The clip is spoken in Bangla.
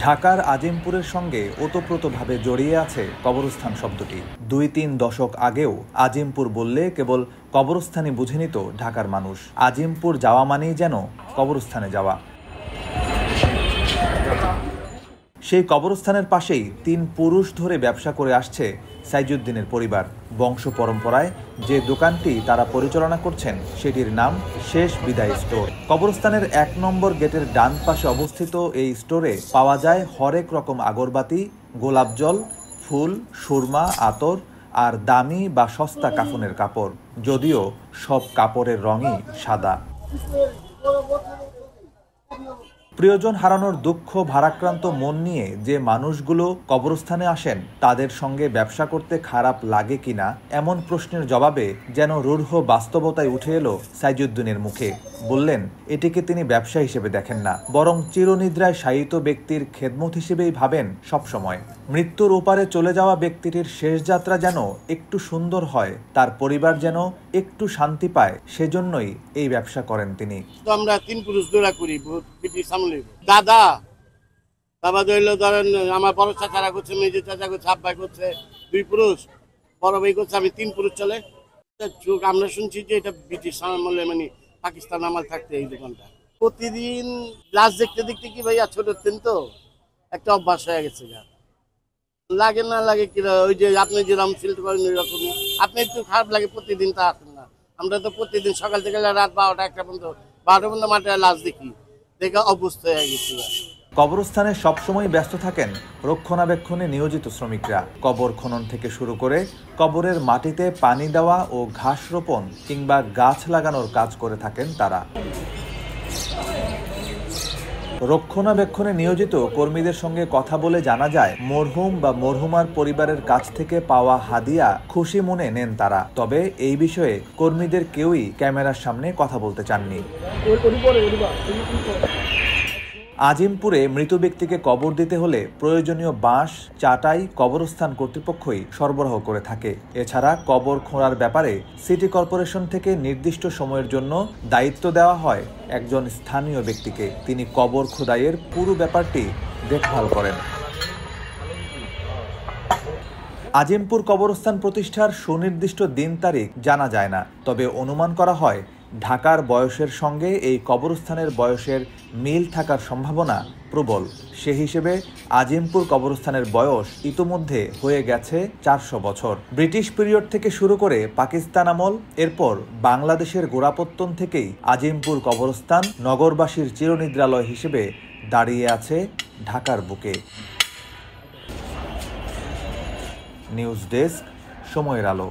ঢাকার আজিমপুরের সঙ্গে ওতপ্রোতভাবে জড়িয়ে আছে কবরস্থান শব্দটি। ২-৩ দশক আগেও আজিমপুর বললে কেবল কবরস্থানই বুঝে নিত ঢাকার মানুষ। আজিমপুর যাওয়া মানেই যেন কবরস্থানে যাওয়া। সেই কবরস্থানের পাশেই ৩ পুরুষ ধরে ব্যবসা করে আসছে সাইজুদ্দিনের পরিবার। বংশ পরম্পরায় যে দোকানটি তারা পরিচালনা করছেন সেটির নাম শেষ বিদায় স্টোর। কবরস্থানের ১ নম্বর গেটের ডান পাশে অবস্থিত এই স্টোরে পাওয়া যায় হরেক রকম আগরবাতি, গোলাপ জল, ফুল, সুরমা, আতর আর দামি বা সস্তা কাফনের কাপড়, যদিও সব কাপড়ের রঙই সাদা। প্রিয়জন হারানোর দুঃখ ভারাক্রান্ত মন নিয়ে যে মানুষগুলো কবরস্থানে আসেন তাদের সঙ্গে ব্যবসা করতে খারাপ লাগে কিনা এমন প্রশ্নের জবাবে যেন রূঢ় বাস্তবতায় উঠে এলো সাইজুদ্দিনের মুখে। বললেন, এটিকে তিনি ব্যবসা হিসেবে দেখেন না, বরং চিরনিদ্রায় শায়িত ব্যক্তির খেদমত হিসেবেই ভাবেন সবসময়। মৃত্যুর ওপারে চলে যাওয়া ব্যক্তিটির শেষ যাত্রা যেন একটু সুন্দর হয়, তার পরিবার যেন একটু শান্তি পায়, সেজন্যই এই ব্যবসা করেন তিনি। আমরা ৩ পুরুষ দৌড়া করি, দাদা বাবা ধরল, ধরেন আমার বড় চাচারা করছে, মেজর চাচা করছে, আব্বাই করছে, ২ পুরুষ, বড় ভাই করছে, আমি ৩ পুরুষ চলে। আমরা শুনছি যে এটা ব্রিটিশ আমলে, মানে পাকিস্তান আমল থাকতে এই দোকানটা। প্রতিদিন লাশ দেখতে দেখতে কি ভাইয়া ছোট দিন তো একটা অভ্যাস হয়ে গেছে। লাগে না লাগে কি, ওই যে আপনি যেরকম ফিল করেন ওইরকমই। আপনি একটু খারাপ লাগে, প্রতিদিন তা আসেন না। আমরা তো প্রতিদিন সকাল থেকে রাত ১২টা ১টা পর্যন্ত ১২টা পর্যন্ত মাঠে লাশ দেখি, দেখে অভ্যস্ত হয়ে গেছি। কবরস্থানে সবসময় ব্যস্ত থাকেন রক্ষণাবেক্ষণে নিয়োজিত শ্রমিকরা। কবর খনন থেকে শুরু করে কবরের মাটিতে পানি দেওয়া ও ঘাস রোপণ কিংবা গাছ লাগানোর কাজ করে থাকেন তারা। রক্ষণাবেক্ষণে নিয়োজিত কর্মীদের সঙ্গে কথা বলে জানা যায়, মরহুম বা মরহুমার পরিবারের কাছ থেকে পাওয়া হাদিয়া খুশি মনে নেন তারা। তবে এই বিষয়ে কর্মীদের কেউই ক্যামেরার সামনে কথা বলতে চাননি। আজিমপুরে মৃত ব্যক্তিকে কবর দিতে হলে প্রয়োজনীয় বাঁশ, চাটাই কবরস্থান কর্তৃপক্ষই সরবরাহ করে থাকে। এছাড়া কবর খোঁড়ার ব্যাপারে সিটি কর্পোরেশন থেকে নির্দিষ্ট সময়ের জন্য দায়িত্ব দেওয়া হয় একজন স্থানীয় ব্যক্তিকে। তিনি কবর খোদাইয়ের পুরো ব্যাপারটি দেখভাল করেন। আজিমপুর কবরস্থান প্রতিষ্ঠার সুনির্দিষ্ট দিন তারিখ জানা যায় না, তবে অনুমান করা হয় ঢাকার বয়সের সঙ্গে এই কবরস্থানের বয়সের মিল থাকার সম্ভাবনা প্রবল। সে হিসেবে আজিমপুর কবরস্থানের বয়স ইতোমধ্যে হয়ে গেছে ৪০০ বছর। ব্রিটিশ পিরিয়ড থেকে শুরু করে পাকিস্তান আমল, এরপর বাংলাদেশের গোড়াপত্তন থেকেই আজিমপুর কবরস্থান নগরবাসীর চিরনিদ্রালয় হিসেবে দাঁড়িয়ে আছে ঢাকার বুকে। নিউজ ডেস্ক, সময়ের আলো।